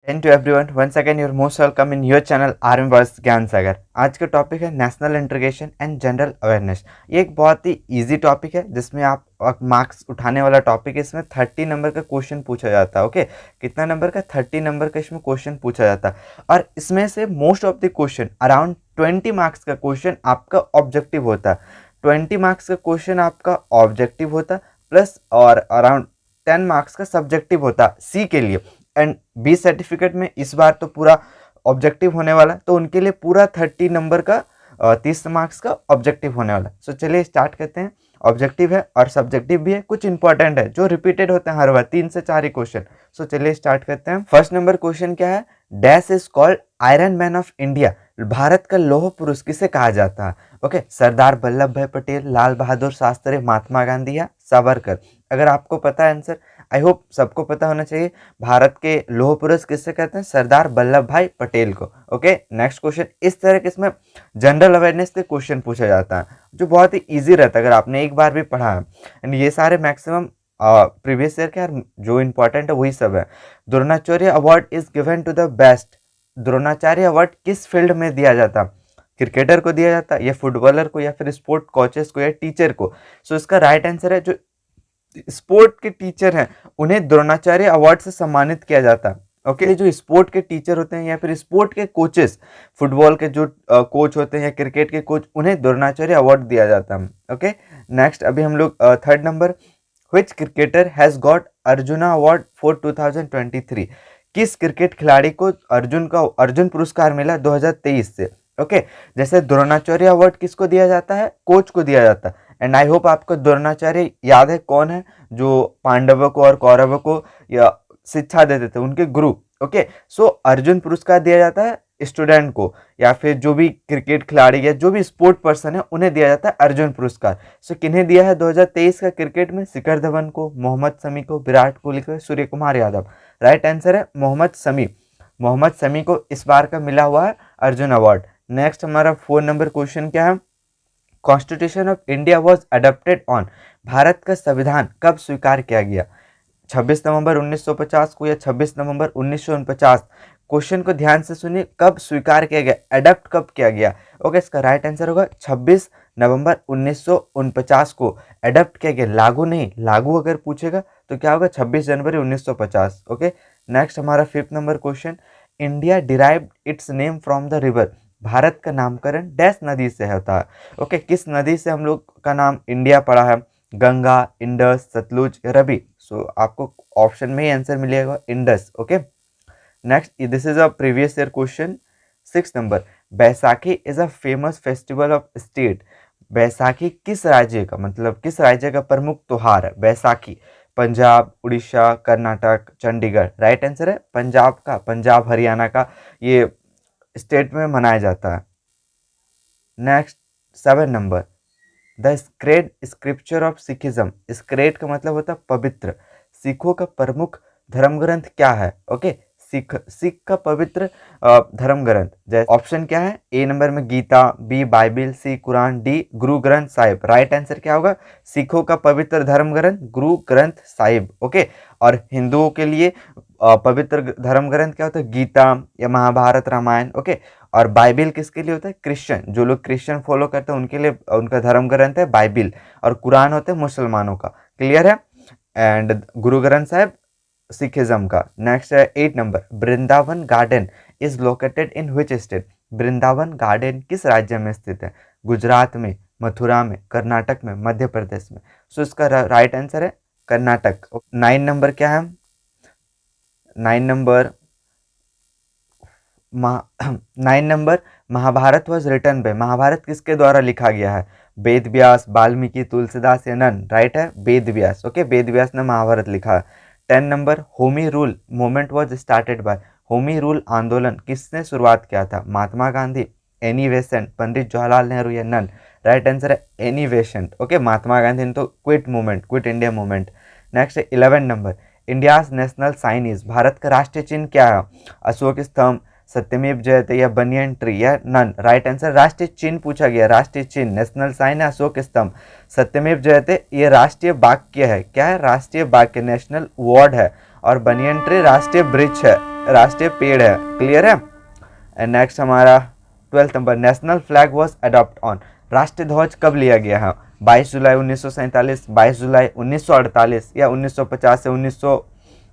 And to everyone once again your most welcome in your channel army boys Gyan Sagar. आज का topic है national integration and general awareness. ये एक बहुत ही easy topic है जिसमें आप मार्क्स उठाने वाला टॉपिक है। इसमें 30 नंबर का क्वेश्चन पूछा जाता है। ओके, कितना नंबर का? 30 नंबर का इसमें क्वेश्चन पूछा जाता है और इसमें से most of the question around 20 marks का क्वेश्चन आपका ऑब्जेक्टिव होता है। 20 मार्क्स का क्वेश्चन आपका ऑब्जेक्टिव होता है प्लस और अराउंड 10 मार्क्स का सब्जेक्टिव होता है सी के लिए। एंड बी सर्टिफिकेट में इस बार तो पूरा ऑब्जेक्टिव होने वाला है, तो उनके लिए पूरा 30 नंबर का 30 मार्क्स का ऑब्जेक्टिव होने वाला है। सो चलिए स्टार्ट करते हैं। ऑब्जेक्टिव है और सब्जेक्टिव भी है, कुछ इंपॉर्टेंट है जो रिपीटेड होते हैं हर बार, 3 से 4 ही क्वेश्चन। सो चलिए स्टार्ट करते हैं। फर्स्ट नंबर क्वेश्चन क्या है? Dash is called iron man of India. Bharat का लौह पुरुष किसे कहा जाता है? ओके, सरदार वल्लभ भाई पटेल, लाल बहादुर शास्त्री, महात्मा गांधी या सावरकर। अगर आपको पता है आंसर, आई होप सबको पता होना चाहिए। भारत के लौह पुरुष किससे कहते हैं? सरदार वल्लभ भाई पटेल को। Okay, next question. इस तरह के इसमें जनरल अवेयरनेस के क्वेश्चन पूछा जाता है जो बहुत ही इजी रहता है अगर आपने एक बार भी पढ़ा है। एंड ये सारे मैक्सिमम प्रीवियस ईयर के जो इंपॉर्टेंट है वही सब है। Dronacharya award is given to the best. Dronacharya award किस फील्ड में दिया जाता? क्रिकेटर को दिया जाता या फुटबॉलर को या फिर स्पोर्ट कोचेस को या टीचर को? सो इसका राइट आंसर है जो स्पोर्ट के टीचर हैं उन्हें द्रोणाचार्य अवार्ड से सम्मानित किया जाता है। ओके, जो स्पोर्ट के टीचर होते हैं या फिर स्पोर्ट के कोचेस, फुटबॉल के जो कोच होते हैं या क्रिकेट के कोच, उन्हें द्रोणाचार्य अवार्ड दिया जाता है। ओके, नेक्स्ट अभी हम लोग third number. Which cricketer has got arjuna award for 2023? किस क्रिकेट खिलाड़ी को अर्जुन पुरस्कार मिला 2023 से? ओके, जैसे द्रोणाचार्य अवार्ड किसको दिया जाता है? कोच को दिया जाता है। एंड आई होप आपको द्रोणाचार्य याद है कौन है जो पांडवों को और कौरवों को या शिक्षा देते थे, उनके गुरु। ओके, सो अर्जुन पुरस्कार दिया जाता है स्टूडेंट को या फिर जो भी क्रिकेट खिलाड़ी या जो भी स्पोर्ट पर्सन है उन्हें दिया जाता है अर्जुन पुरस्कार। सो किन्हें दिया है 2023 का क्रिकेट में? शिखर धवन को, मोहम्मद शमी को, विराट कोहली को, सूर्य कुमार यादव। राइट आंसर है मोहम्मद शमी। मोहम्मद शमी को इस बार का मिला हुआ है अर्जुन अवार्ड। नेक्स्ट हमारा 4 नंबर क्वेश्चन क्या है? Constitution of India was adopted on. Bharat का संविधान कब स्वीकार किया गया? 26 नवंबर 1950 को या 26 नवंबर 1949? क्वेश्चन को ध्यान से सुनिए, कब स्वीकार किया गया, अडॉप्ट कब किया गया? ओके, इसका राइट आंसर होगा 26 नवंबर 1949 को अडॉप्ट किया गया। लागू नहीं, लागू अगर पूछेगा तो क्या होगा? 26 जनवरी 1950। ओके, नेक्स्ट हमारा 5th number question. India derived it's name from the river. Bharat का नामकरण डैश नदी से होता है? ओके, किस नदी से हम लोग का नाम इंडिया पड़ा है? गंगा, इंडस, सतलुज, रवि? सो आपको ऑप्शन में ही आंसर मिलेगा Indus. Okay, next this is a previous year question. 6th number. Baisakhi is a famous festival of state. Baisakhi किस राज्य का, मतलब किस राज्य का प्रमुख त्योहार है? बैसाखी पंजाब, उड़ीसा, कर्नाटक, चंडीगढ़? राइट आंसर है पंजाब का, पंजाब हरियाणा का ये स्टेट में मनाया जाता है। Next 7 number. The sacred scripture of Sikhism. Sacred का मतलब होता है पवित्र। सिखों का प्रमुख धर्म ग्रंथ क्या है? ओके, सिख का पवित्र धर्म ग्रंथ जैसे ऑप्शन क्या है? ए नंबर में गीता, बी बाइबिल, सी Quran, D Guru Granth Sahib. Right answer क्या होगा? सिखों का पवित्र धर्म ग्रंथ गुरु ग्रंथ साहिब। ओके, और हिंदुओं के लिए पवित्र धर्म ग्रंथ क्या होता है? गीता या महाभारत, रामायण। ओके, और बाइबिल किसके लिए होता है? क्रिश्चियन, जो लोग क्रिश्चियन फॉलो करते हैं उनके लिए उनका धर्म ग्रंथ है बाइबिल। और कुरान होता है मुसलमानों का। क्लियर है? एंड गुरु ग्रंथ साहिब सिखिज्म का। नेक्स्ट है 8 number. Vrindavan garden is located in which state. Vrindavan garden किस राज्य में स्थित है? गुजरात में, मथुरा में, कर्नाटक में, मध्य प्रदेश में? सो इसका राइट आंसर है कर्नाटक। 9 नंबर क्या है? 9 number 9 number. Mahabharata was written by. Mahabharata किसके द्वारा लिखा गया है? वेद व्यास, वाल्मीकि, तुलसीदास या नन? राइट है वेद व्यास। ओके, वेद व्यास ने महाभारत लिखा है। 10 number. Home rule movement was started by. Home rule आंदोलन किसने शुरुआत किया था? महात्मा गांधी, एनी बेसेंट, पंडित जवाहरलाल नेहरू या नन? राइट आंसर है Annie Besant. Okay, Mahatma Gandhi ने तो quit movement, quit India movement. Next है 11 number. India's national sign is. Bharat का राष्ट्रीय चिन्ह क्या है? अशोक स्तंभ, सत्यमेव जयते या बनियन ट्री या नन? राइट आंसर राष्ट्रीय चिन्ह पूछा गया। राष्ट्रीय चिन्ह नेशनल साइन है अशोक स्तंभ। सत्यमेव जयते ये राष्ट्रीय वाक्य है। क्या है? राष्ट्रीय वाक्य, नेशनल वर्ड है। और बनियन ट्री राष्ट्रीय वृक्ष है। राष्ट्रीय पेड़ है। क्लियर है। एंड नेक्स्ट हमारा 12th number, national flag was adopt on, राष्ट्रीय ध्वज कब लिया गया है? 22 जुलाई 1947, 22 जुलाई 1948 या 1950 से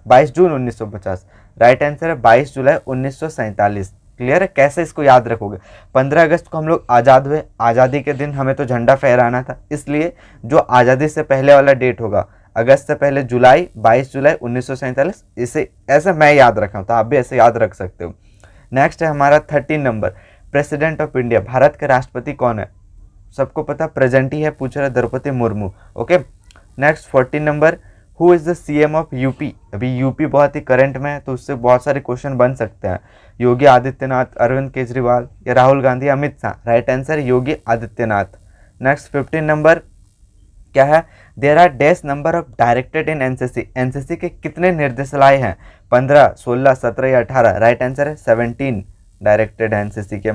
22 जून 1950। राइट आंसर है 22 जुलाई 1947। क्लियर है। कैसे इसको याद रखोगे? 15 अगस्त को हम लोग आज़ाद हुए, आज़ादी के दिन हमें तो झंडा फहराना था, इसलिए जो आज़ादी से पहले वाला डेट होगा अगस्त से पहले जुलाई, 22 जुलाई 1947, इसे ऐसे मैं याद रखा हूँ, तो आप भी ऐसे याद रख सकते हो। नेक्स्ट है हमारा 13 number, president of India, Bharat के राष्ट्रपति कौन है? सबको पता प्रेजेंट ही है, पूछ रहा Draupadi Murmu. Okay. Next 14 number, who is the CM of UP? अभी यूपी बहुत ही करंट में है, तो उससे बहुत सारे क्वेश्चन बन सकते हैं। योगी आदित्यनाथ, अरविंद केजरीवाल या Rahul Gandhi, Amit Shah? Right answer Yogi Adityanath. Next 15 number क्या है? There are dash number of directed in NCC, NCC के कितने निर्देशालय हैं? 15, 16, 17 या 18? राइट आंसर है 17 डायरेक्टेड एनसीसी के।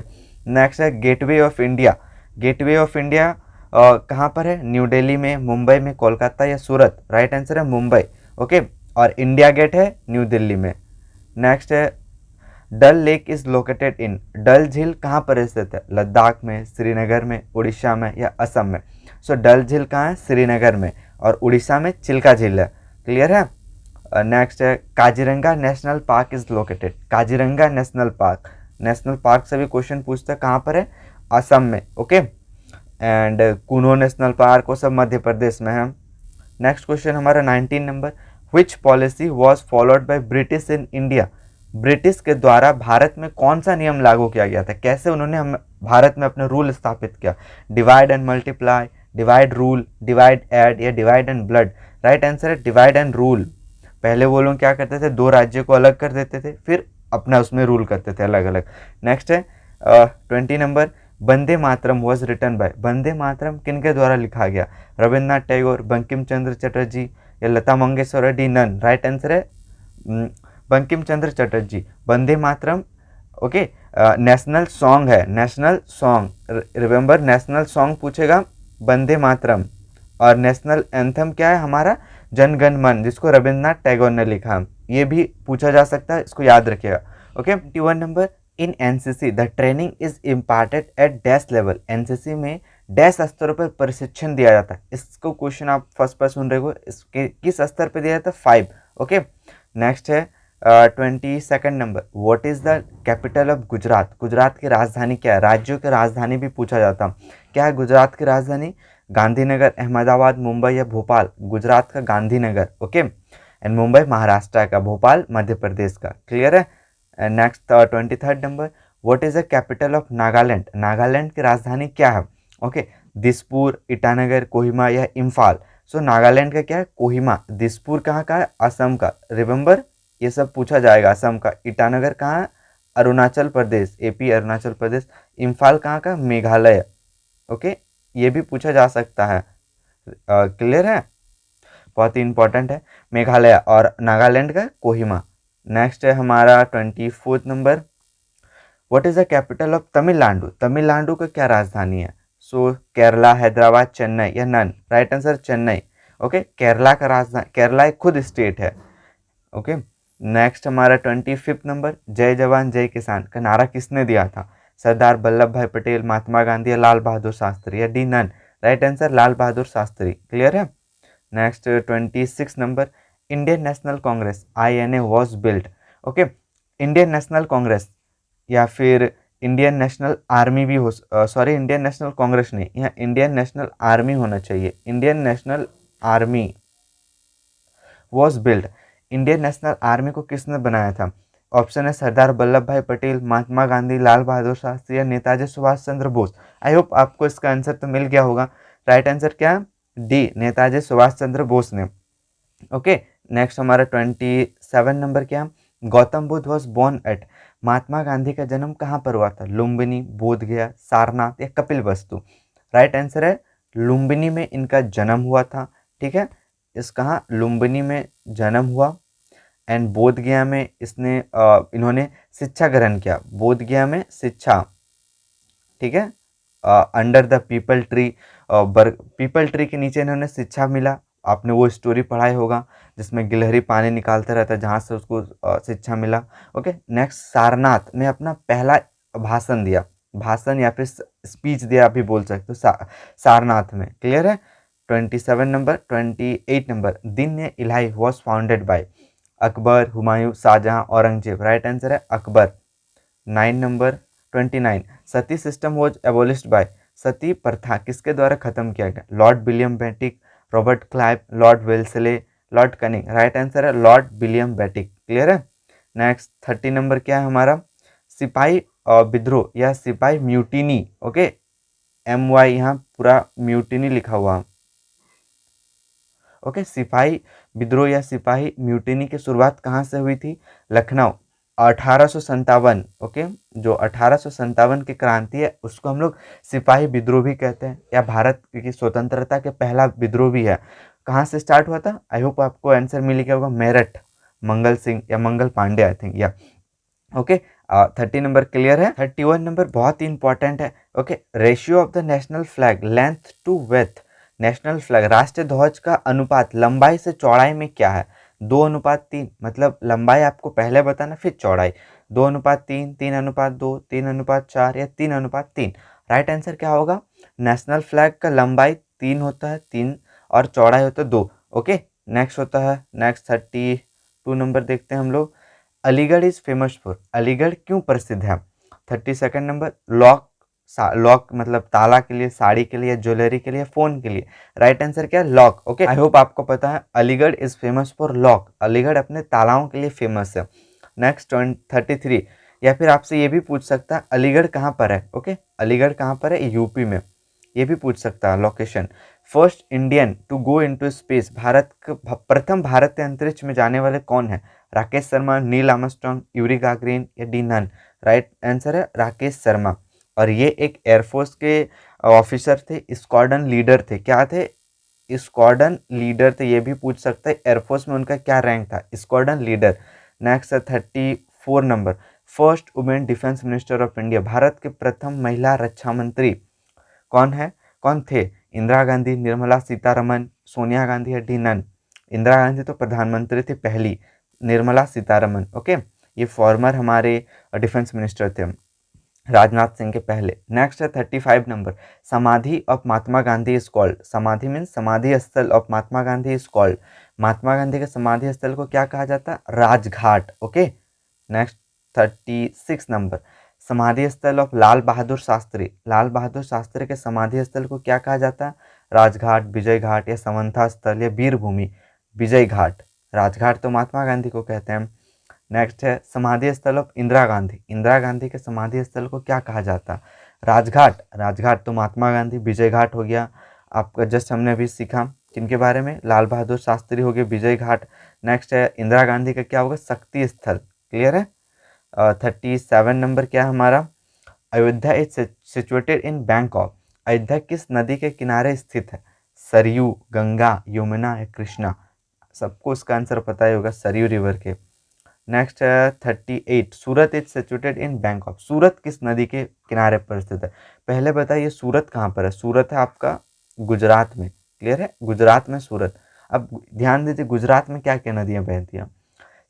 नेक्स्ट है gateway of India, gateway of India कहाँ पर है? न्यू दिल्ली में, मुंबई में, कोलकाता या सूरत? राइट आंसर है मुंबई। ओके। और इंडिया गेट है न्यू दिल्ली में। नेक्स्ट है डल लेक इज लोकेटेड इन, डल झील कहाँ पर स्थित है? लद्दाख में, श्रीनगर में, उड़ीसा में या असम में? सो डल झील कहाँ है? श्रीनगर में। और उड़ीसा में चिल्का झील है। क्लियर है। नेक्स्ट है Kaziranga national park is located, Kaziranga national park, national park से भी क्वेश्चन पूछता है, कहाँ पर है? असम में। Okay. And Kuno national park वो सब मध्य प्रदेश में है। नेक्स्ट क्वेश्चन हमारा 19 number, which policy was followed by British in India, British के द्वारा भारत में कौन सा नियम लागू किया गया था? कैसे उन्होंने हम भारत में अपने रूल स्थापित किया? Divide and multiply, divide rule, divide and या divide and blood? Right answer है डिवाइड एंड रूल। पहले वो लोग क्या करते थे? दो राज्यों को अलग कर देते थे, फिर अपना उसमें रूल करते थे अलग अलग। नेक्स्ट है 20 number, Vande Mataram was written by, Vande Mataram किनके द्वारा लिखा गया? रविन्द्रनाथ टैगोर, बंकिम चंद्र चटर्जी या Lata Mangeshkar? D none. Right answer है Bankim Chandra Chatterjee. Vande Mataram okay national song है, national song, remember national song पूछेगा वंदे मातरम। और नेशनल एंथम क्या है हमारा? जन गण मन, जिसको रविन्द्रनाथ टैगोर ने लिखा। ये भी पूछा जा सकता है, इसको याद रखिएगा। Okay. 21 number, in NCC the training is imparted at dash level, NCC में डैश स्तर पर प्रशिक्षण दिया जाता है। इसको क्वेश्चन आप फर्स्ट पर सुन रहे हो, इसके किस स्तर पर दिया जाता है? 5। ओके। नेक्स्ट है 22nd number, what is the capital of Gujarat, Gujarat की राजधानी क्या है? राज्यों की राजधानी भी पूछा जाता है। क्या है गुजरात की राजधानी? गांधीनगर, अहमदाबाद, मुंबई या भोपाल? गुजरात का गांधीनगर। ओके। एंड मुंबई महाराष्ट्र का, भोपाल मध्य प्रदेश का। क्लियर है। Next 23rd number, what is the capital of Nagaland, Nagaland की राजधानी क्या है? ओके। दिसपुर, ईटानगर, कोहिमा या इम्फाल? सो नागालैंड का क्या है? कोहिमा। दिसपुर कहाँ का है? असम का। रिमेंबर ये सब पूछा जाएगा। असम का। ईटानगर कहाँ है? अरुणाचल प्रदेश, एपी अरुणाचल प्रदेश। इम्फाल कहाँ का? मेघालय। ओके। ये भी पूछा जा सकता है। क्लियर है। बहुत ही इंपॉर्टेंट है। मेघालय और नागालैंड का कोहिमा। नेक्स्ट है हमारा 24th number, what is the capital of Tamil Nadu, Tamil Nadu का क्या राजधानी है? सो केरला, हैदराबाद, चेन्नई या none? Right answer Chennai. Okay. Kerala का राजधानी, केरला एक खुद स्टेट है। ओके। नेक्स्ट हमारा 25th नंबर, जय जवान जय किसान का नारा किसने दिया था? सरदार वल्लभ भाई पटेल, महात्मा गांधी या लाल बहादुर शास्त्री या D none? Right answer Lal Bahadur Shastri. Clear है। Next 26 number, Indian national Congress INA was built. Okay. Indian national Congress या फिर इंडियन नेशनल आर्मी भी हो, सॉरी इंडियन नेशनल कांग्रेस नहीं, यहाँ इंडियन नेशनल आर्मी होना चाहिए। Indian national army was build, Indian national army को किसने बनाया था? ऑप्शन है सरदार वल्लभ भाई पटेल, महात्मा गांधी, लाल बहादुर शास्त्री या नेताजी सुभाष चंद्र बोस। आई होप आपको इसका आंसर तो मिल गया होगा। राइट आंसर क्या है? डी, नेताजी सुभाष चंद्र बोस ने। ओके। नेक्स्ट हमारा 27 नंबर क्या? Gautam Buddha was born at, Mahatma Gandhi का जन्म कहाँ पर हुआ था? लुम्बिनी, बोध गया, सारनाथ या कपिल वस्तु? राइट आंसर है लुम्बिनी में इनका जन्म हुआ था। ठीक है। इस कहाँ? लुम्बिनी में जन्म हुआ। एंड बोध गया में इन्होंने शिक्षा ग्रहण किया, बोध गया में शिक्षा। ठीक है। Under the people tree, people tree के नीचे इन्होंने शिक्षा मिला, आपने वो स्टोरी पढ़ाई होगा जिसमें गिलहरी पानी निकालता रहता है, जहाँ से उसको शिक्षा मिला। ओके, नेक्स्ट, सारनाथ में अपना पहला भाषण दिया, भाषण या फिर स्पीच दिया आप भी बोल सकते हो, सारनाथ में। क्लियर है। 27 number, 28 number, Din e Ilahi was founded by Akbar, Humayun, Shahjahan, Aurangzeb. Right answer है Akbar. 9 number, 29, sati system was abolished by, sati प्रथा किसके द्वारा खत्म किया गया? Lord William Bentinck, Robert Clive, Lord Wellesley, Lord Canning. Right answer है लॉर्ड विलियम बेंटिक। क्लियर है। नेक्स्ट 30 नंबर क्या है हमारा? सिपाही विद्रोह या सिपाही म्यूटिनी। ओके, MY यहाँ पूरा म्यूटिनी लिखा हुआ। ओके, सिपाही विद्रोह या सिपाही म्यूटिनी की शुरुआत कहाँ से हुई थी? लखनऊ, 1857। ओके, जो 1857 की क्रांति है उसको हम लोग सिपाही विद्रोह भी कहते हैं, या भारत की स्वतंत्रता के पहला विद्रोह भी है। कहाँ से स्टार्ट हुआ था? आई होप आपको आंसर मिल गया होगा, मेरठ, मंगल सिंह या मंगल पांडे, आई थिंक, या। ओके, 30 नंबर क्लियर है। 31 नंबर बहुत ही इंपॉर्टेंट है। Okay, ratio of the national flag length to width, national flag राष्ट्रीय ध्वज का अनुपात लंबाई से चौड़ाई में क्या है? 2:3, मतलब लंबाई आपको पहले बताना फिर चौड़ाई। 2:3, 3:2, 3:4 या 3:3। राइट आंसर क्या होगा? नेशनल फ्लैग का लंबाई 3 होता है, 3, और चौड़ाई होता है 2। ओके, नेक्स्ट होता है, नेक्स्ट 32 नंबर देखते हैं हम लोग। Aligarh is famous for, Aligarh क्यों प्रसिद्ध है? 32 नंबर, लॉक, लॉक मतलब ताला के लिए, साड़ी के लिए, ज्वेलरी के लिए, फोन के लिए। राइट आंसर क्या है? लॉक। ओके, आई होप आपको पता है Aligarh is famous for lock, Aligarh अपने तालाओं के लिए फेमस है। नेक्स्ट 33, या फिर आपसे ये भी पूछ सकता है अलीगढ़ कहाँ पर है? ओके, अलीगढ़ कहाँ पर है? यूपी में, ये भी पूछ सकता है location. First Indian to go into space, प्रथम भारतीय अंतरिक्ष में जाने वाले कौन है? Rakesh Sharma, Neil Armstrong, Yuri Gagarin या डी नन। राइट आंसर है राकेश शर्मा, और ये एक एयरफोर्स के ऑफिसर थे, स्क्वाड्रन लीडर थे। क्या थे? स्क्वाड्रन लीडर थे। ये भी पूछ सकते हैं एयरफोर्स में उनका क्या रैंक था? Squadron leader. नेक्स्ट है 34 number, first women defence minister of India, Bharat के प्रथम महिला रक्षा मंत्री कौन है, कौन थे? इंदिरा गांधी, निर्मला सीतारमन, सोनिया गांधी या डी नन। इंदिरा गांधी तो प्रधानमंत्री थी पहली, निर्मला सीतारमन। ओके, ये फॉर्मर हमारे डिफेंस मिनिस्टर थे, राजनाथ सिंह के पहले। नेक्स्ट है 35 number, samadhi of Mahatma Gandhi is called, samadhi means samadhi sthal of Mahatma Gandhi is called, Mahatma Gandhi के समाधि स्थल को क्या कहा जाता है? राजघाट। ओके, नेक्स्ट 36 नंबर, समाधि स्थल ऑफ लाल बहादुर शास्त्री, लाल बहादुर शास्त्री के समाधि स्थल को क्या कहा जाता है? राजघाट, विजय घाट या समंथा स्थल या वीर भूमि। विजय घाट, राजघाट तो महात्मा गांधी को कहते हैं। नेक्स्ट है समाधि स्थल ऑफ इंदिरा गांधी, इंदिरा गांधी के समाधि स्थल को क्या कहा जाता है? राजघाट, राजघाट तो महात्मा गांधी, विजय घाट हो गया आपका, जस्ट हमने अभी सीखा किनके बारे में, लाल बहादुर शास्त्री हो गए, विजय घाट। नेक्स्ट है इंदिरा गांधी का क्या होगा? शक्ति स्थल। क्लियर है। 37 नंबर क्या है हमारा? Ayodhya is situated in Bangkok, Ayodhya किस नदी के किनारे स्थित है? सरयू, गंगा, यमुना या कृष्णा। सबको इसका आंसर पता ही होगा, सरयू रिवर के। नेक्स्ट है 38, सूरत इज सिचुएटेड इन बैंकॉक, सूरत किस नदी के किनारे पर स्थित है? पहले बताइए सूरत कहाँ पर है? सूरत है आपका गुजरात में। क्लियर है, गुजरात में सूरत। अब ध्यान दीजिए गुजरात में क्या क्या नदियाँ बहती हैं?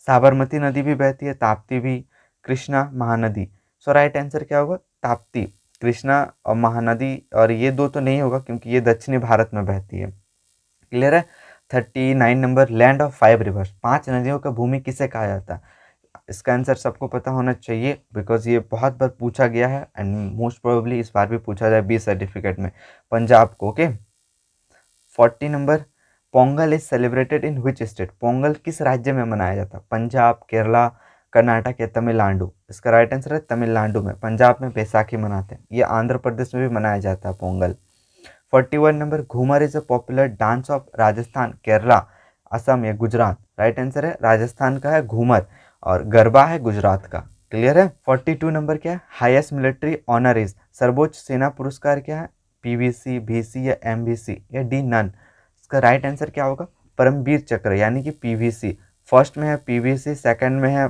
साबरमती नदी भी बहती है, ताप्ती भी, कृष्णा, महानदी। सो राइट आंसर क्या होगा? ताप्ती, कृष्णा और महानदी, और ये दो तो नहीं होगा क्योंकि ये दक्षिणी भारत में बहती है। क्लियर है। 39 नंबर, लैंड ऑफ 5 रिवर्स, 5 नदियों का भूमि किसे कहा जाता है? इसका आंसर सबको पता होना चाहिए बिकॉज ये बहुत बार पूछा गया है एंड मोस्ट प्रोबेबली इस बार भी पूछा जाए 20 सर्टिफिकेट में। पंजाब को। Okay, 40 number, Pongal is celebrated in which state, Pongal किस राज्य में मनाया जाता है? पंजाब, केरला, कर्नाटक या तमिलनाडु। इसका राइट आंसर है तमिलनाडु में, पंजाब में बैसाखी मनाते हैं, ये आंध्र प्रदेश में भी मनाया जाता है Pongal. 41 number, Ghoomar is a popular dance of Rajasthan, Kerala, Assam या गुजरात। राइट आंसर है राजस्थान का है घूमर, और गरबा है गुजरात का। क्लियर है। 42 नंबर क्या है? हाईएस्ट मिलिट्री ऑनर इज, सर्वोच्च सेना पुरस्कार क्या है? पीवीसी, भीसी या एमवीसी या डी नन। इसका राइट आंसर क्या होगा? परमवीर चक्र यानी कि पीवीसी। फर्स्ट में है पीवीसी, सेकंड में है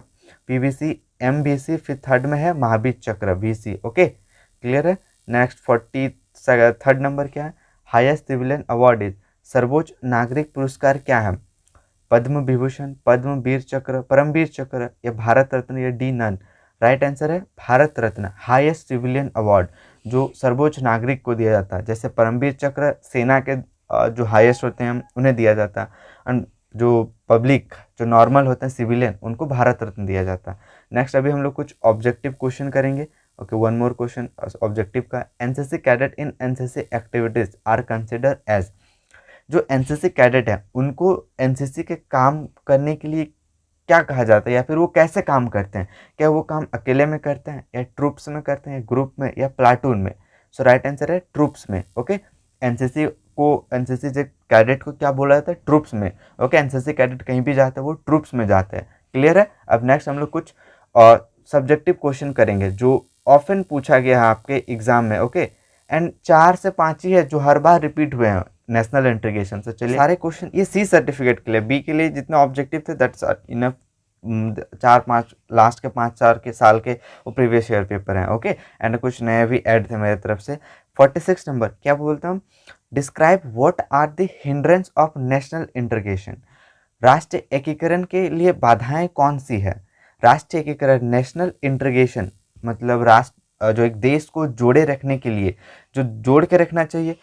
पीवीसी, एमबीसी, फिर थर्ड में है महावीर चक्र, वीसी। ओके, क्लियर है। नेक्स्ट 43 नंबर क्या है? हाईएस्ट सिविलियन अवार्ड इज, सर्वोच्च नागरिक पुरस्कार क्या है? पद्म विभूषण, पद्म वीर चक्र, परमवीर चक्र या भारत रत्न या डी नन? राइट आंसर है Bharat Ratna, highest civilian award जो सर्वोच्च नागरिक को दिया जाता है। जैसे परमवीर चक्र सेना के जो हाईएस्ट होते हैं उन्हें दिया जाता है, एंड जो पब्लिक जो नॉर्मल होते हैं सिविलियन उनको भारत रत्न दिया जाता है। नेक्स्ट अभी हम लोग कुछ ऑब्जेक्टिव क्वेश्चन करेंगे। Okay, one more question objective का। NCC cadet in NCC activities are consider as. जो एनसीसी कैडेट है उनको एनसीसी के काम करने के लिए क्या कहा जाता है, या फिर वो कैसे काम करते हैं? क्या वो काम अकेले में करते हैं, या ट्रूप्स में करते हैं, ग्रुप में, या प्लाटून में? सो राइट आंसर है ट्रूप्स में। ओके, एनसीसी जो कैडेट को क्या बोला जाता है? ट्रूप्स में। ओके, एनसीसी कैडेट कहीं भी जाता है वो ट्रूप्स में जाते हैं। क्लियर है? अब नेक्स्ट हम लोग कुछ सब्जेक्टिव क्वेश्चन करेंगे जो ऑफन पूछा गया है आपके एग्जाम में। ओके, एंड 4 से 5 ही है जो हर बार रिपीट हुए हैं नेशनल इंटीग्रेशन से। चलिए सारे क्वेश्चन ये सी सर्टिफिकेट के लिए, बी के लिए जितने ऑब्जेक्टिव थे दैट्स इनफ। 4-5 लास्ट के 5-4 के साल के वो प्रीवियस ईयर पेपर हैं। ओके, एंड कुछ नए भी ऐड थे मेरी तरफ से। 46 नंबर क्या बोलता हूँ? Describe what are the hindrance of national integration. राष्ट्रीय एकीकरण के लिए बाधाएं कौन सी है? राष्ट्रीय एकीकरण, नेशनल इंटीग्रेशन मतलब राष्ट्र जो एक देश को जोड़े रखने के लिए जो जोड़ के रखना चाहिए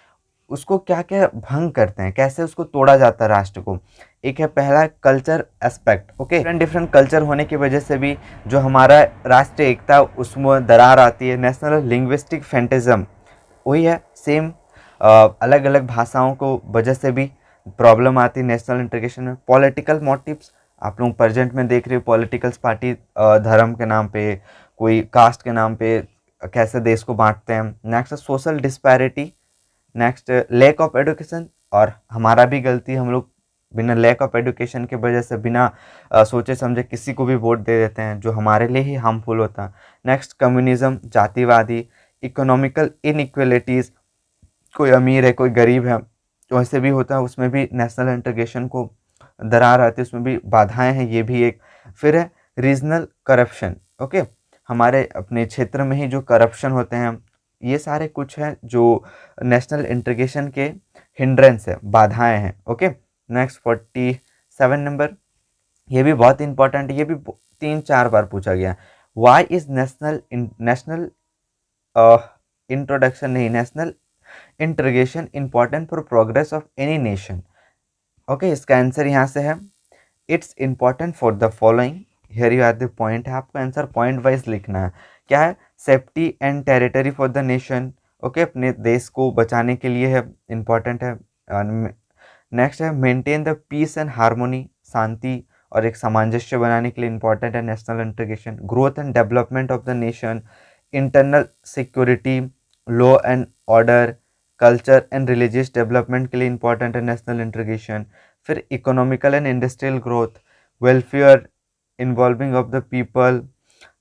उसको क्या क्या भंग करते हैं, कैसे उसको तोड़ा जाता है राष्ट्र को? एक है पहला culture aspect. Okay, different different culture होने की वजह से भी जो हमारा राष्ट्रीय एकता उसमें दरार आती है। नेशनल लिंग्विस्टिक फैंटिज्म वही है सेम, अलग अलग भाषाओं को वजह से भी प्रॉब्लम आती है नेशनल इंटीग्रेशन में। पॉलिटिकल मोटिव्स आप लोग प्रेजेंट में देख रहे हो, पॉलिटिकल पार्टी धर्म के नाम पे, कोई कास्ट के नाम पे कैसे देश को बांटते हैं। Next social disparity, next lack of education, और हमारा भी गलती, हम लोग बिना लैक ऑफ एजुकेशन की वजह से बिना सोचे समझे किसी को भी वोट दे देते हैं जो हमारे लिए ही हार्मफुल होता है। नेक्स्ट कम्युनिज्म, जातिवादी, इकोनॉमिकल इनइक्वलिटीज़, कोई अमीर है कोई गरीब है तो ऐसे भी होता है, उसमें भी नेशनल इंटीग्रेशन को दरार आती है, उसमें भी बाधाएं हैं, ये भी एक। फिर है रीजनल करप्शन। ओके, हमारे अपने क्षेत्र में ही जो करप्शन होते हैं, ये सारे कुछ हैं जो नेशनल इंटीग्रेशन के हिंड्रेंस है, बाधाएं हैं। ओके, नेक्स्ट 47 नंबर, ये भी बहुत इंपॉर्टेंट, ये भी 3-4 बार पूछा गया। वाई इज नेशनल इंट्रोडक्शन नहीं national integration important for progress of any nation? Okay, इसका आंसर यहाँ से है it's important for the following. Here you are the point है, आपको आंसर पॉइंट वाइज लिखना है। क्या है? Safety and territory for the nation. Okay, अपने देश को बचाने के लिए है, इंपॉर्टेंट है। नेक्स्ट है maintain the peace and harmony, शांति और एक सामंजस्य बनाने के लिए इंपॉर्टेंट है national integration. Growth and development of the nation, internal security, law and order, culture and religious development के लिए इंपॉर्टेंट है नेशनल इंटीग्रेशन। फिर economical and industrial growth, welfare involving of the people,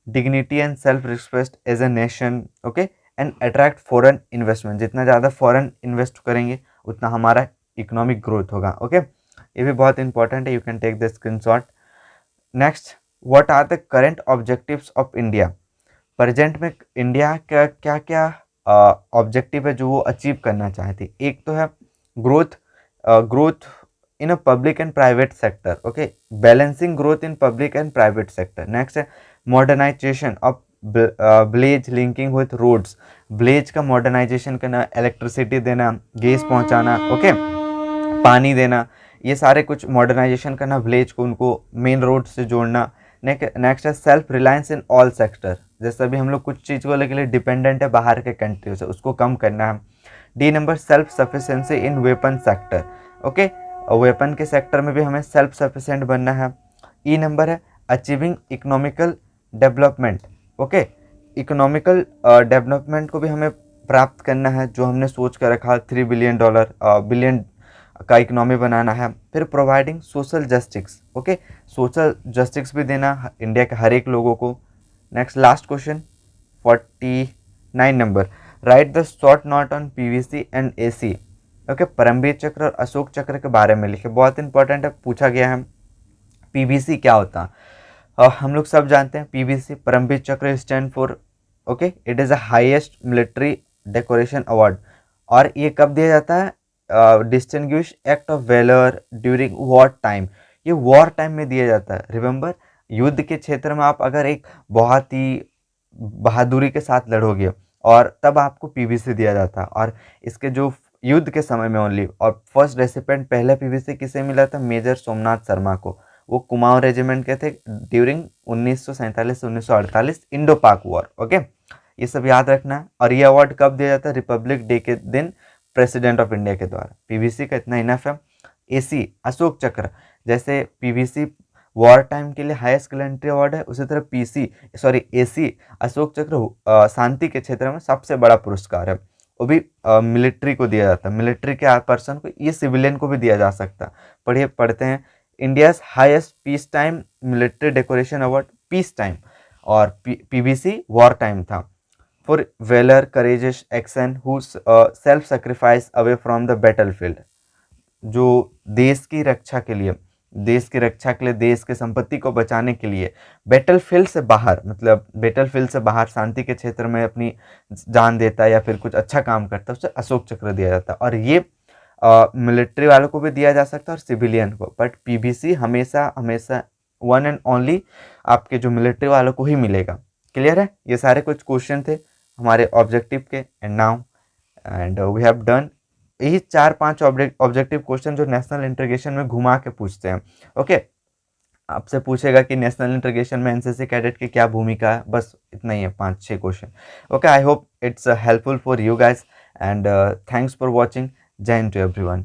dignity and self respect as a nation. Okay, and attract foreign investment, जितना ज़्यादा foreign invest करेंगे उतना हमारा economic growth होगा। ओके, ये भी बहुत इंपॉर्टेंट है, you can take the screenshot. Next, what are the current objectives of India? Present में इंडिया का क्या क्या ऑब्जेक्टिव है जो वो अचीव करना चाहती? एक तो है growth in a public and private sector. Okay, balancing growth in public and private sector. Next है modernisation of village linking with roads, village का मॉडर्नाइजेशन करना, इलेक्ट्रिसिटी देना, गैस पहुंचाना, ओके, पानी देना, ये सारे कुछ मॉडर्नाइजेशन करना विलेज को, उनको मेन रोड से जोड़ना। नेक्स्ट है self reliance in all sector, जैसे अभी हम लोग कुछ चीज़ को लेकर डिपेंडेंट है बाहर के कंट्री से, उसको कम करना है। डी नंबर सेल्फ सफिशिएंसी इन वेपन सेक्टर। ओके, वेपन के सेक्टर में भी हमें सेल्फ सफिशिएंट बनना है। ई नंबर है achieving economical development. Okay, economical development को भी हमें प्राप्त करना है, जो हमने सोच कर रखा 3 बिलियन का इकोनॉमी बनाना है। फिर providing social justice. Okay, social justice भी देना इंडिया के हर एक लोगों को। Next last question 49 number, write the short note on PVC and AC. Okay, Paramvir Chakra और अशोक चक्र के बारे में लिखे, बहुत इंपॉर्टेंट है, पूछा गया है। पीवीसी क्या होता है? हम लोग सब जानते हैं पीवीसी, परमवीर चक्र stand for, okay, it is a highest military decoration award. और ये कब दिया जाता है? Distinguish act of velar during war time, ये वॉर टाइम में दिया जाता है। रिमेंबर, युद्ध के क्षेत्र में आप अगर एक बहुत ही बहादुरी के साथ लड़ोगे और तब आपको पीवीसी दिया जाता है। और इसके जो युद्ध के समय में ओनली, और फर्स्ट रेसिपेंट पहले पीवीसी किसे मिला था? मेजर सोमनाथ शर्मा को। वो कुमाऊं रेजिमेंट के थे ड्यूरिंग 1947 से 1948 इंडो पाक वॉर। ओके, ये सब याद रखना है। और ये अवार्ड कब दिया जाता है? रिपब्लिक डे के दिन प्रेसिडेंट ऑफ इंडिया के द्वारा। पीवीसी का इतना इनफ है। एसी अशोक चक्र, जैसे पीवीसी वॉर टाइम के लिए हाईएस्ट गैलेंट्री अवार्ड है, उसी तरह एसी अशोक चक्र शांति के क्षेत्र में सबसे बड़ा पुरस्कार है। वो भी मिलिट्री को दिया जाता है, मिलिट्री के पर्सन को, ये सिविलियन को भी दिया जा सकता है। पढ़ते हैं India's highest peace time military decoration award, peace time, और पीवीसी वॉर टाइम था। For valour courageous action who self sacrifice away from the battlefield, जो देश की रक्षा के लिए, देश के संपत्ति को बचाने के लिए बैटलफील्ड से बाहर, मतलब बैटलफील्ड से बाहर शांति के क्षेत्र में अपनी जान देता है या फिर कुछ अच्छा काम करता है, उसे अशोक चक्र दिया जाता है। और ये मिलिट्री वालों को भी दिया जा सकता है और सिविलियन को, बट पीवीसी हमेशा हमेशा वन एंड ओनली आपके जो मिलिट्री वालों को ही मिलेगा। क्लियर है? ये सारे कुछ क्वेश्चन थे हमारे ऑब्जेक्टिव के। And now and we have done यही 4-5 ऑब्जेक्टिव क्वेश्चन जो नेशनल इंटीग्रेशन में घुमा के पूछते हैं। ओके, आपसे पूछेगा कि नेशनल इंटीग्रेशन में एनसीसी कैडेट की क्या भूमिका है, बस इतना ही है, 5-6 question. Okay, I hope it's helpful for you guys and thanks for watching. Jai Hind to everyone.